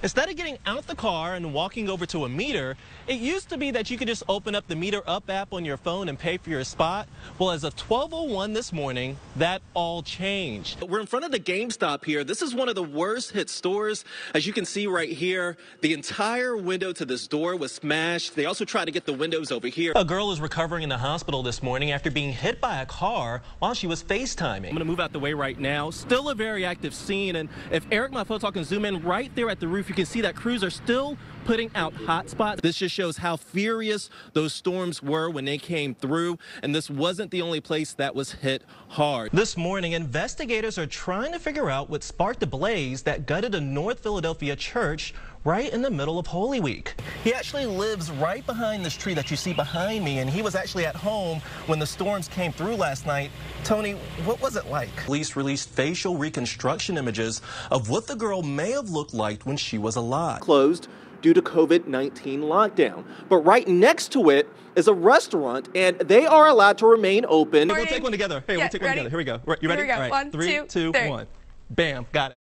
Instead of getting out the car and walking over to a meter, it used to be that you could just open up the Meter Up app on your phone and pay for your spot. Well, as of 12:01 this morning, that all changed. We're in front of the GameStop here. This is one of the worst hit stores. As you can see right here, the entire window to this door was smashed. They also tried to get the windows over here. A girl is recovering in the hospital this morning after being hit by a car while she was FaceTiming. I'm going to move out the way right now. Still a very active scene, and if Eric, my photo can zoom in right there at the roof, you can see that crews are still putting out hot spots. This just shows how furious those storms were when they came through, and this wasn't the only place that was hit hard. This morning, investigators are trying to figure out what sparked the blaze that gutted a North Philadelphia church right in the middle of Holy Week. He actually lives right behind this tree that you see behind me, and he was actually at home when the storms came through last night. Tony, what was it like? Police released facial reconstruction images of what the girl may have looked like when she was alive. Closed due to COVID-19 lockdown. But right next to it is a restaurant, and they are allowed to remain open. We'll take one together. Hey, we'll take one together. Here we go. You ready? Here we go. All right. 1, 3, 2, 1. Bam. Got it.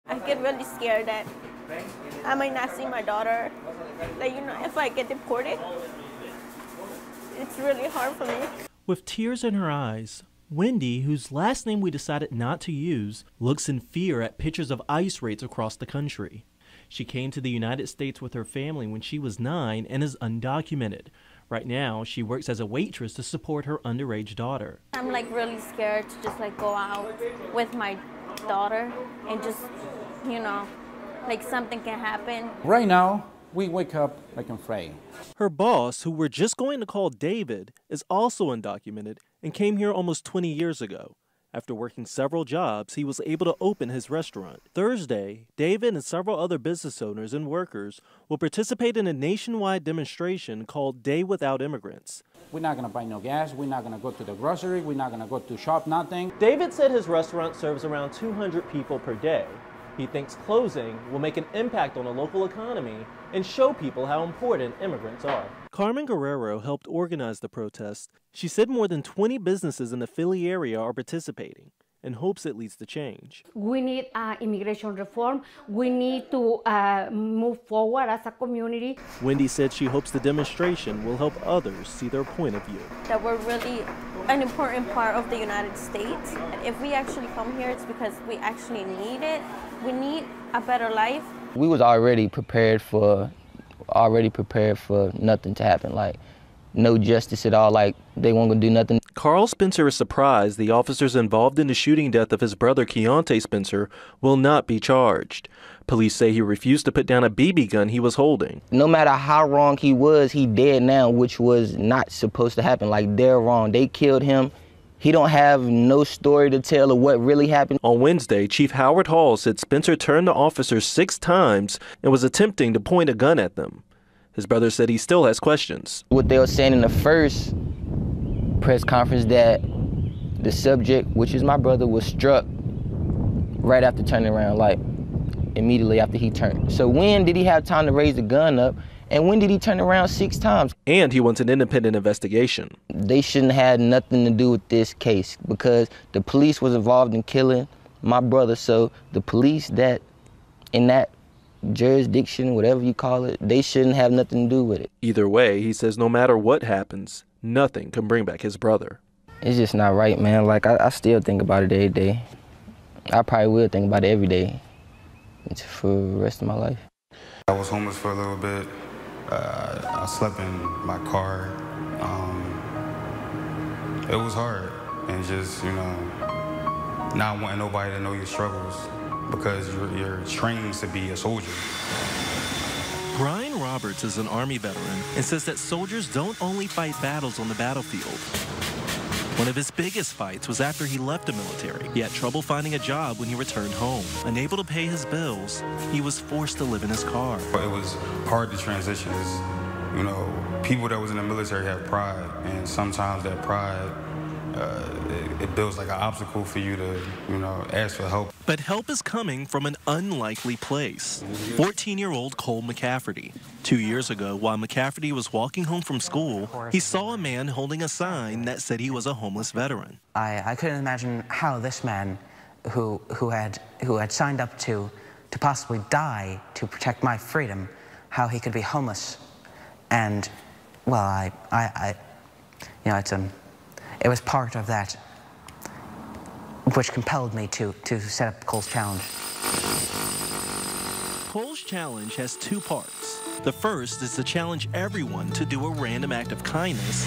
I get really scared that I might not see my daughter. Like, you know, if I get deported, it's really hard for me. With tears in her eyes, Wendy, whose last name we decided not to use, looks in fear at pictures of ICE raids across the country. She came to the United States with her family when she was 9 and is undocumented. Right now, she works as a waitress to support her underage daughter. I'm like really scared to just like go out with my daughter and just, you know, like something can happen. Right now, we wake up like afraid. Her boss, who we're just going to call David, is also undocumented and came here almost 20 years ago. After working several jobs, he was able to open his restaurant. Thursday, David and several other business owners and workers will participate in a nationwide demonstration called Day Without Immigrants. We're not going to buy no gas. We're not going to go to the grocery. We're not going to go to shop, nothing. David said his restaurant serves around 200 people per day. He thinks closing will make an impact on the local economy and show people how important immigrants are. Carmen Guerrero helped organize the protest. She said more than 20 businesses in the Philly area are participating and hopes it leads to change. We need immigration reform. We need to move forward as a community. Wendy said she hopes the demonstration will help others see their point of view. That we're really an important part of the United States. If we actually come here, it's because we actually need it. We need a better life. We was already prepared for nothing to happen, like no justice at all, like they weren't gonna do nothing. Carl Spencer is surprised the officers involved in the shooting death of his brother Keontae Spencer will not be charged. Police say he refused to put down a BB gun he was holding. No matter how wrong he was, he dead now, which was not supposed to happen. Like, they're wrong. They killed him. He don't have no story to tell of what really happened. On Wednesday, Chief Howard Hall said Spencer turned to officers 6 times and was attempting to point a gun at them. His brother said he still has questions. What they were saying in the first press conference, that the subject, which is my brother, was struck right after turning around, like immediately after he turned. So when did he have time to raise the gun up? And when did he turn around 6 times? And he wants an independent investigation. They shouldn't have nothing to do with this case because the police was involved in killing my brother. So the police that in that jurisdiction, whatever you call it, they shouldn't have nothing to do with it. Either way, he says no matter what happens, nothing can bring back his brother. It's just not right, man. Like, I still think about it every day. I probably will think about it every day for the rest of my life. I was homeless for a little bit. I slept in my car. It was hard, and just, you know, not wanting nobody to know your struggles because you're trained to be a soldier. Brian Roberts is an Army veteran and says that soldiers don't only fight battles on the battlefield. One of his biggest fights was after he left the military. He had trouble finding a job when he returned home. Unable to pay his bills, he was forced to live in his car. It was hard to transition. You know, people that was in the military have pride, and sometimes that pride, it builds like an obstacle for you to, you know, ask for help. But help is coming from an unlikely place. 14-year-old Cole McCafferty. 2 years ago, while McCafferty was walking home from school, he saw a man holding a sign that said he was a homeless veteran. I couldn't imagine how this man, who had signed up to to possibly die to protect my freedom, how he could be homeless. And, well, you know, it was part of that which compelled me to set up Cole's Challenge. Cole's Challenge has two parts. The first is to challenge everyone to do a random act of kindness.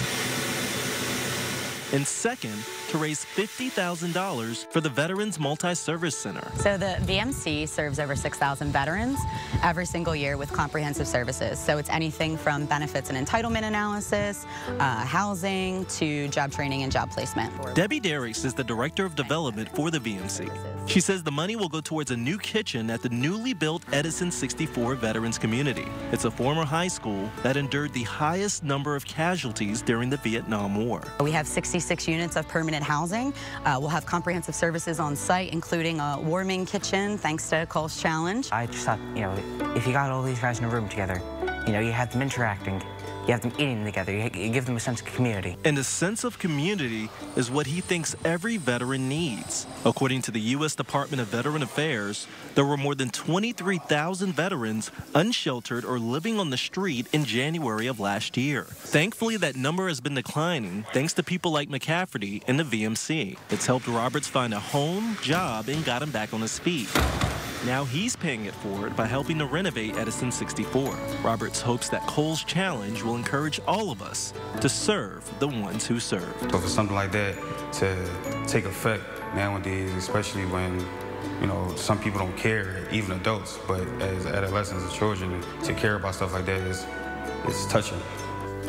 And second, to raise $50,000 for the Veterans Multi-Service Center. So the VMC serves over 6,000 veterans every single year with comprehensive services. So it's anything from benefits and entitlement analysis, housing, to job training and job placement. Debbie Derricks is the Director of Development for the VMC. She says the money will go towards a new kitchen at the newly built Edison 64 Veterans Community. It's a former high school that endured the highest number of casualties during the Vietnam War. We have 66 units of permanent housing. We'll have comprehensive services on site, including a warming kitchen, thanks to Cole's Challenge. I just thought, you know, if you got all these guys in a room together, you know, you have them interacting, you have them eating together, you give them a sense of community. And a sense of community is what he thinks every veteran needs. According to the U.S. Department of Veteran Affairs, there were more than 23,000 veterans unsheltered or living on the street in January of last year. Thankfully, that number has been declining thanks to people like McCafferty and the VMC. It's helped Roberts find a home, job, and got him back on his feet. Now he's paying it forward by helping to renovate Edison 64. Roberts hopes that Cole's Challenge will encourage all of us to serve the ones who serve. So for something like that to take effect nowadays, especially when, you know, some people don't care, even adults, but as adolescents and children, to care about stuff like that is touching.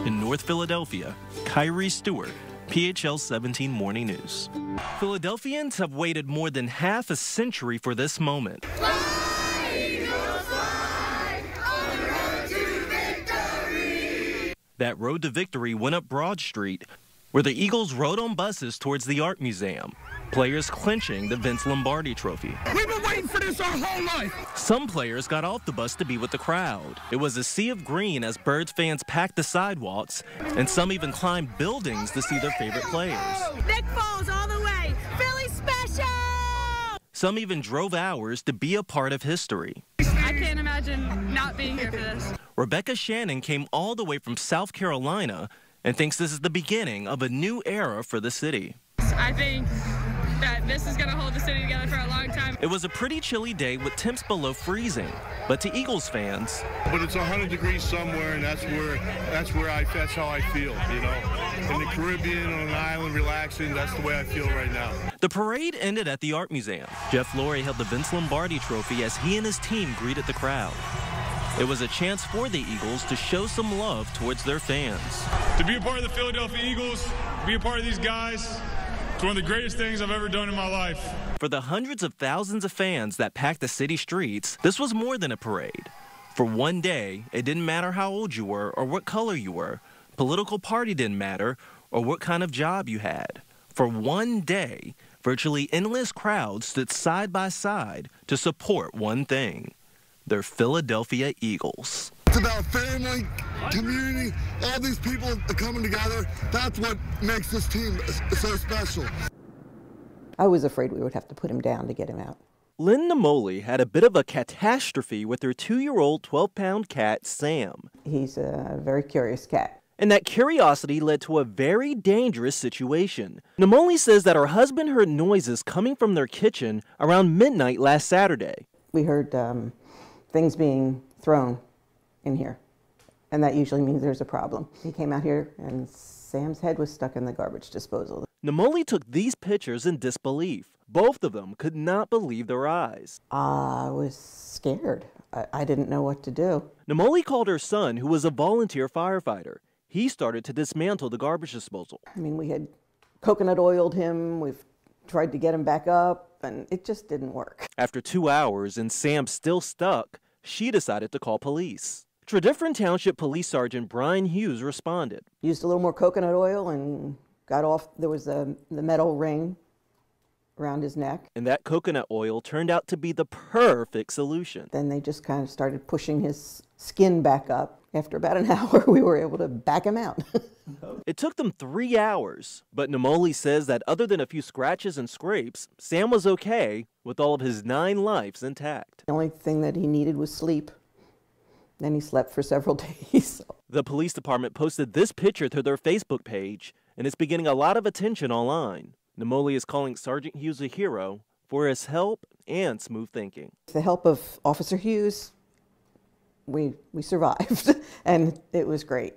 In North Philadelphia, Khiree Stewart, PHL 17 Morning News. Philadelphians have waited more than half a century for this moment. Fly, Eagles, fly, on the road to victory. That road to victory went up Broad Street, where the Eagles rode on buses towards the Art Museum, players clinching the Vince Lombardi Trophy. We've been waiting for this our whole life. Some players got off the bus to be with the crowd. It was a sea of green as Birds fans packed the sidewalks, and some even climbed buildings to see their favorite players. Nick Foles all the way. Philly special! Some even drove hours to be a part of history. I can't imagine not being here for this. Rebecca Shannon came all the way from South Carolina and thinks this is the beginning of a new era for the city. I think that this is going to hold the city together for a long time. It was a pretty chilly day with temps below freezing, but to Eagles fans, but it's 100 degrees somewhere, and that's how I feel, you know. In the Caribbean, on an island, relaxing, that's the way I feel right now. The parade ended at the Art Museum. Jeff Lurie held the Vince Lombardi Trophy as he and his team greeted the crowd. It was a chance for the Eagles to show some love towards their fans. To be a part of the Philadelphia Eagles, be a part of these guys, it's one of the greatest things I've ever done in my life. For the hundreds of thousands of fans that packed the city streets, this was more than a parade. For one day, it didn't matter how old you were or what color you were. Political party didn't matter or what kind of job you had. For one day, virtually endless crowds stood side by side to support one thing: their Philadelphia Eagles. It's about family, community, all these people coming together. That's what makes this team so special. I was afraid we would have to put him down to get him out. Lynn Namoli had a bit of a catastrophe with her 2-year-old 12-pound cat, Sam. He's a very curious cat. And that curiosity led to a very dangerous situation. Namoli says that her husband heard noises coming from their kitchen around midnight last Saturday. We heard things being thrown in here, and that usually means there's a problem. He came out here and Sam's head was stuck in the garbage disposal. Namoli took these pictures in disbelief. Both of them could not believe their eyes. I was scared. I didn't know what to do. Namoli called her son, who was a volunteer firefighter. He started to dismantle the garbage disposal. I mean, we had coconut oiled him, we've tried to get him back up, and it just didn't work. After 2 hours and Sam still stuck, she decided to call police. Tredyffrin Township Police Sergeant Brian Hughes responded. Used a little more coconut oil and got off. There was the metal ring around his neck. And that coconut oil turned out to be the perfect solution. Then they just kind of started pushing his skin back up. After about an hour, we were able to back him out. It took them 3 hours, but Namoli says that other than a few scratches and scrapes, Sam was okay with all of his 9 lives intact. The only thing that he needed was sleep. Then he slept for several days. The police department posted this picture to their Facebook page, and it's beginning a lot of attention online. Namoli is calling Sergeant Hughes a hero for his help and smooth thinking. With the help of Officer Hughes, we survived, and it was great.